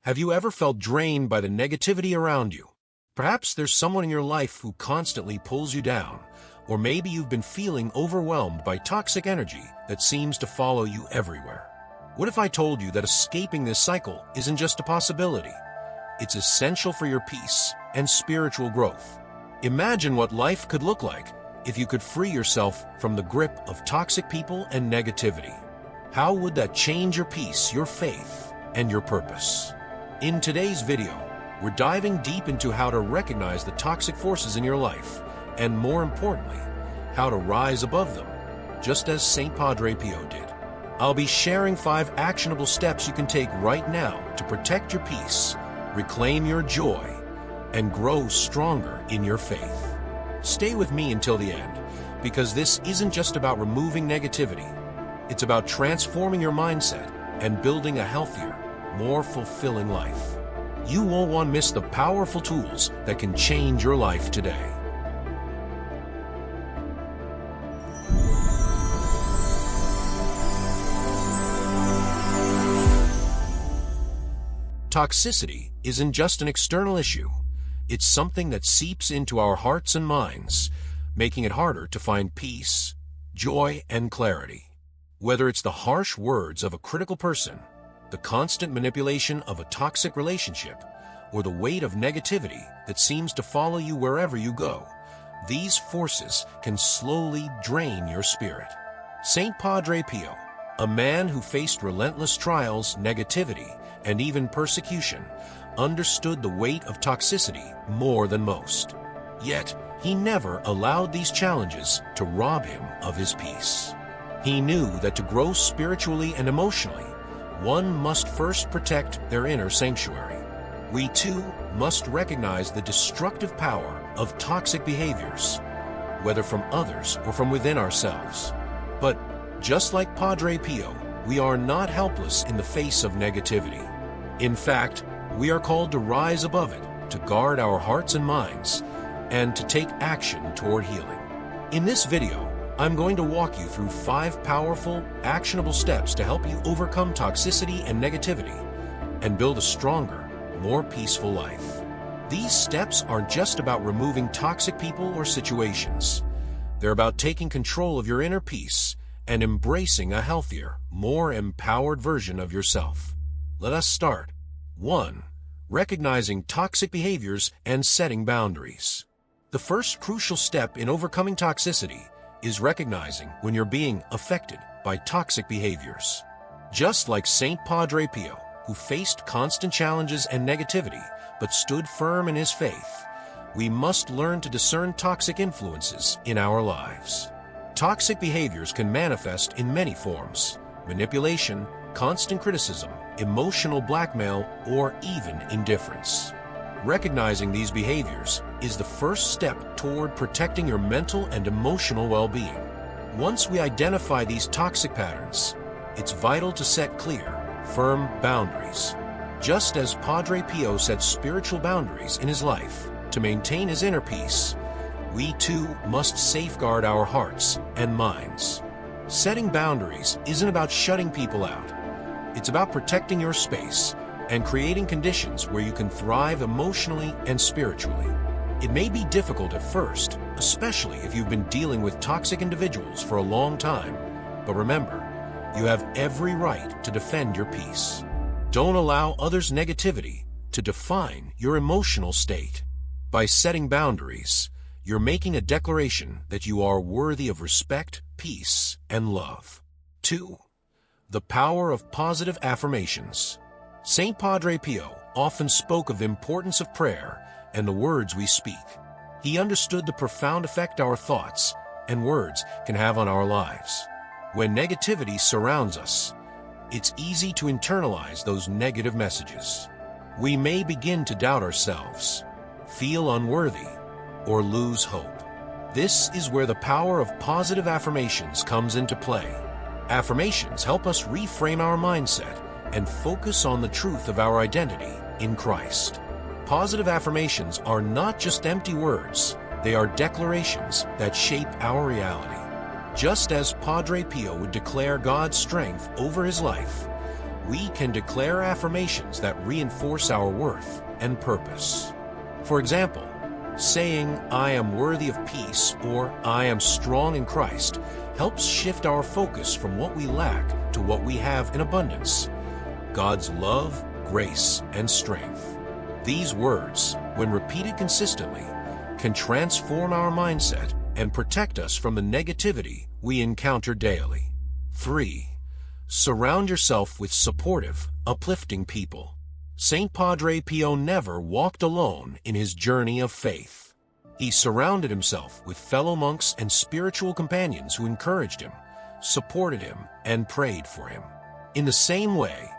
Have you ever felt drained by the negativity around you? Perhaps there's someone in your life who constantly pulls you down, or maybe you've been feeling overwhelmed by toxic energy that seems to follow you everywhere. What if I told you that escaping this cycle isn't just a possibility? It's essential for your peace and spiritual growth. Imagine what life could look like if you could free yourself from the grip of toxic people and negativity. How would that change your peace, your faith, and your purpose? In today's video, we're diving deep into how to recognize the toxic forces in your life, and more importantly, how to rise above them, just as St. Padre Pio did. I'll be sharing 5 actionable steps you can take right now to protect your peace, reclaim your joy, and grow stronger in your faith. Stay with me until the end, because this isn't just about removing negativity. It's about transforming your mindset and building a healthier, more fulfilling life. You won't want to miss the powerful tools that can change your life today. Toxicity isn't just an external issue. It's something that seeps into our hearts and minds, making it harder to find peace, joy, and clarity. Whether it's the harsh words of a critical person, the constant manipulation of a toxic relationship, or the weight of negativity that seems to follow you wherever you go, these forces can slowly drain your spirit. St. Padre Pio, a man who faced relentless trials, negativity, and even persecution, understood the weight of toxicity more than most. Yet, he never allowed these challenges to rob him of his peace. He knew that to grow spiritually and emotionally, one must first protect their inner sanctuary. We too must recognize the destructive power of toxic behaviors, whether from others or from within ourselves. But just like Padre Pio, we are not helpless in the face of negativity. In fact, we are called to rise above it, to guard our hearts and minds, and to take action toward healing. In this video, I'm going to walk you through 5 powerful, actionable steps to help you overcome toxicity and negativity and build a stronger, more peaceful life. These steps aren't just about removing toxic people or situations. They're about taking control of your inner peace and embracing a healthier, more empowered version of yourself. Let us start. 1. Recognizing toxic behaviors and setting boundaries. The first crucial step in overcoming toxicity is recognizing when you're being affected by toxic behaviors. Just like St. Padre Pio, who faced constant challenges and negativity but stood firm in his faith, we must learn to discern toxic influences in our lives. Toxic behaviors can manifest in many forms: manipulation, constant criticism, emotional blackmail, or even indifference. Recognizing these behaviors is the first step toward protecting your mental and emotional well-being. Once we identify these toxic patterns, it's vital to set clear, firm boundaries. Just as Padre Pio set spiritual boundaries in his life to maintain his inner peace, we too must safeguard our hearts and minds. Setting boundaries isn't about shutting people out. It's about protecting your space and creating conditions where you can thrive emotionally and spiritually. It may be difficult at first, especially if you've been dealing with toxic individuals for a long time, but remember, you have every right to defend your peace. Don't allow others' negativity to define your emotional state. By setting boundaries, you're making a declaration that you are worthy of respect, peace, and love. 2. The power of positive affirmations. St. Padre Pio often spoke of the importance of prayer and the words we speak. He understood the profound effect our thoughts and words can have on our lives. When negativity surrounds us, it's easy to internalize those negative messages. We may begin to doubt ourselves, feel unworthy, or lose hope. This is where the power of positive affirmations comes into play. Affirmations help us reframe our mindset and focus on the truth of our identity in Christ. Positive affirmations are not just empty words, they are declarations that shape our reality. Just as Padre Pio would declare God's strength over his life, we can declare affirmations that reinforce our worth and purpose. For example, saying, "I am worthy of peace," or "I am strong in Christ," helps shift our focus from what we lack to what we have in abundance: God's love, grace, and strength. These words, when repeated consistently, can transform our mindset and protect us from the negativity we encounter daily. 3. Surround yourself with supportive, uplifting people. St. Padre Pio never walked alone in his journey of faith. He surrounded himself with fellow monks and spiritual companions who encouraged him, supported him, and prayed for him. In the same way,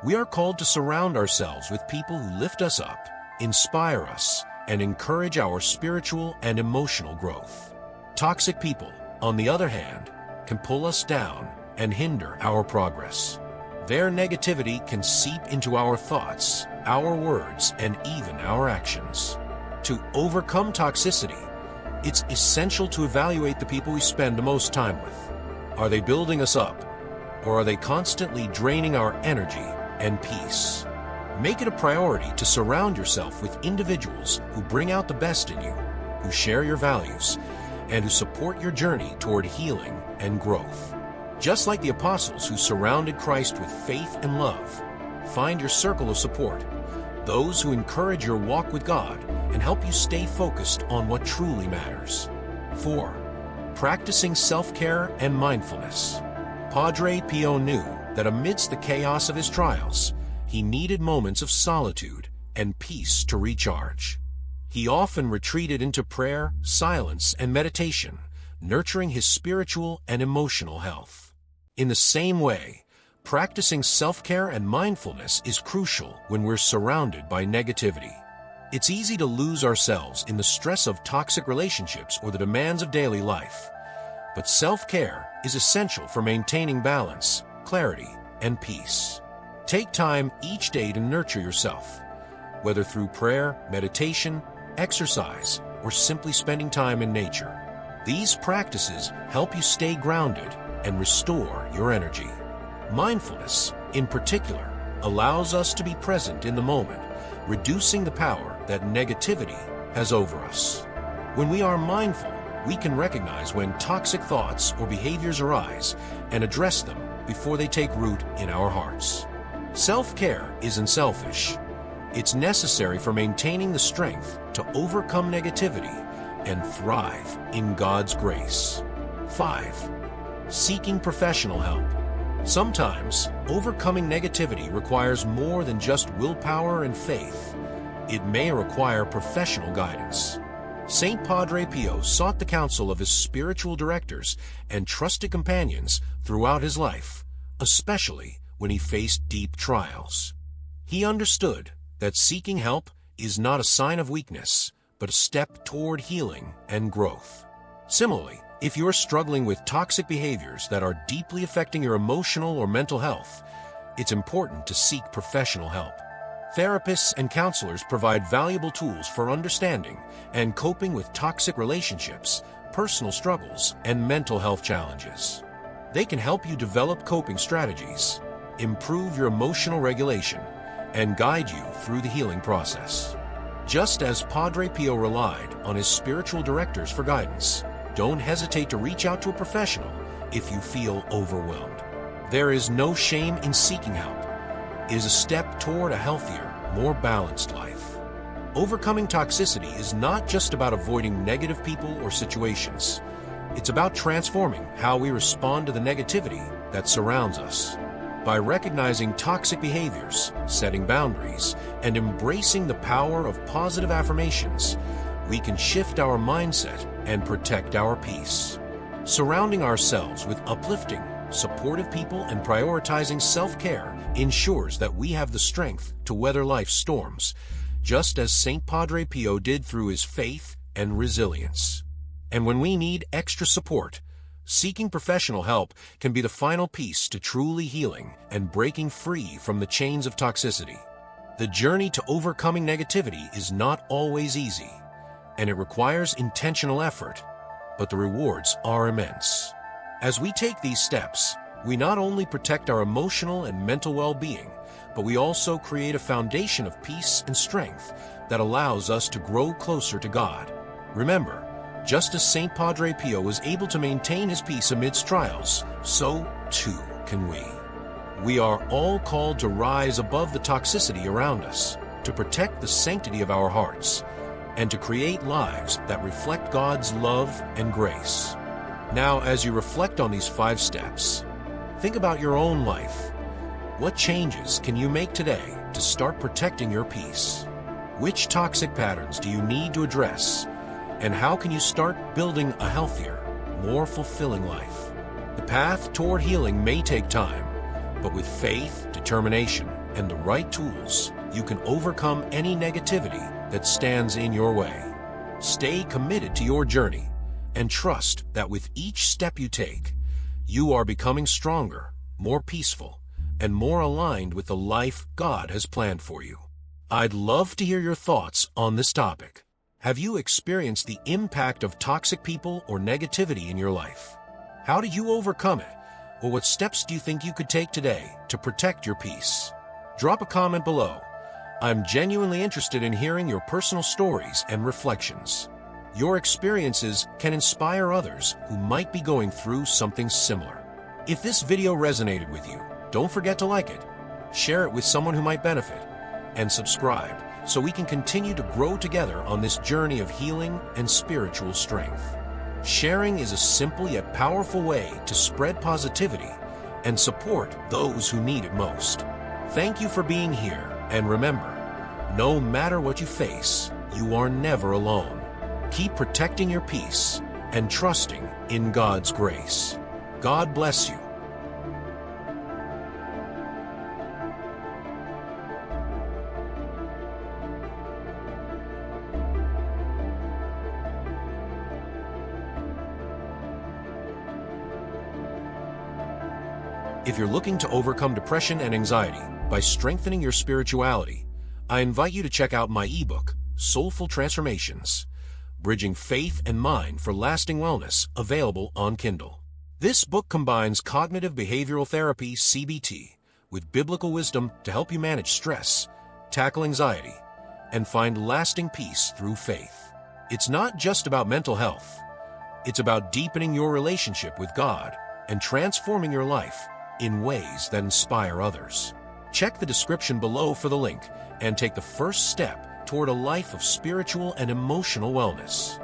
we are called to surround ourselves with people who lift us up, inspire us, and encourage our spiritual and emotional growth. Toxic people, on the other hand, can pull us down and hinder our progress. Their negativity can seep into our thoughts, our words, and even our actions. To overcome toxicity, it's essential to evaluate the people we spend the most time with. Are they building us up, or are they constantly draining our energy and peace? Make it a priority to surround yourself with individuals who bring out the best in you, who share your values, and who support your journey toward healing and growth. Just like the apostles who surrounded Christ with faith and love, find your circle of support, those who encourage your walk with God and help you stay focused on what truly matters. 4. Practicing self-care and mindfulness. Padre Pio knew that amidst the chaos of his trials, he needed moments of solitude and peace to recharge. He often retreated into prayer, silence, and meditation, nurturing his spiritual and emotional health. In the same way, practicing self-care and mindfulness is crucial when we're surrounded by negativity. It's easy to lose ourselves in the stress of toxic relationships or the demands of daily life. But self-care is essential for maintaining balance, clarity, and peace. Take time each day to nurture yourself, whether through prayer, meditation, exercise, or simply spending time in nature. These practices help you stay grounded and restore your energy. Mindfulness, in particular, allows us to be present in the moment, reducing the power that negativity has over us. When we are mindful, we can recognize when toxic thoughts or behaviors arise and address them before they take root in our hearts. Self-care isn't selfish. It's necessary for maintaining the strength to overcome negativity and thrive in God's grace. 5. Seeking professional help. Sometimes, overcoming negativity requires more than just willpower and faith. It may require professional guidance. St. Padre Pio sought the counsel of his spiritual directors and trusted companions throughout his life, especially when he faced deep trials. He understood that seeking help is not a sign of weakness, but a step toward healing and growth. Similarly, if you're struggling with toxic behaviors that are deeply affecting your emotional or mental health, it's important to seek professional help. Therapists and counselors provide valuable tools for understanding and coping with toxic relationships, personal struggles, and mental health challenges. They can help you develop coping strategies, improve your emotional regulation, and guide you through the healing process. Just as Padre Pio relied on his spiritual directors for guidance, don't hesitate to reach out to a professional if you feel overwhelmed. There is no shame in seeking help. It is a step toward a healthier, more balanced life. Overcoming toxicity is not just about avoiding negative people or situations. It's about transforming how we respond to the negativity that surrounds us. By recognizing toxic behaviors, setting boundaries, and embracing the power of positive affirmations, we can shift our mindset and protect our peace. Surrounding ourselves with uplifting, supportive people and prioritizing self-care ensures that we have the strength to weather life's storms, just as St. Padre Pio did through his faith and resilience. And when we need extra support, seeking professional help can be the final piece to truly healing and breaking free from the chains of toxicity. The journey to overcoming negativity is not always easy, and it requires intentional effort, but the rewards are immense. As we take these steps, We not only protect our emotional and mental well-being, but we also create a foundation of peace and strength that allows us to grow closer to God. Remember, just as St. Padre Pio was able to maintain his peace amidst trials, so too can we. We are all called to rise above the toxicity around us, to protect the sanctity of our hearts, and to create lives that reflect God's love and grace. Now, as you reflect on these 5 steps, think about your own life. What changes can you make today to start protecting your peace? Which toxic patterns do you need to address? And how can you start building a healthier, more fulfilling life? The path toward healing may take time, but with faith, determination, and the right tools, you can overcome any negativity that stands in your way. Stay committed to your journey and trust that with each step you take, you are becoming stronger, more peaceful, and more aligned with the life God has planned for you. I'd love to hear your thoughts on this topic. Have you experienced the impact of toxic people or negativity in your life? How did you overcome it? Or what steps do you think you could take today to protect your peace? Drop a comment below. I'm genuinely interested in hearing your personal stories and reflections. Your experiences can inspire others who might be going through something similar. If this video resonated with you, don't forget to like it, share it with someone who might benefit, and subscribe so we can continue to grow together on this journey of healing and spiritual strength. Sharing is a simple yet powerful way to spread positivity and support those who need it most. Thank you for being here, and remember, no matter what you face, you are never alone. Keep protecting your peace and trusting in God's grace. God bless you. If you're looking to overcome depression and anxiety by strengthening your spirituality, I invite you to check out my ebook, Soulful Transformations, Bridging Faith and Mind for Lasting Wellness, available on Kindle. This book combines cognitive behavioral therapy, CBT, with biblical wisdom to help you manage stress, tackle anxiety, and find lasting peace through faith. It's not just about mental health. It's about deepening your relationship with God and transforming your life in ways that inspire others. Check the description below for the link and take the first step toward a life of spiritual and emotional wellness.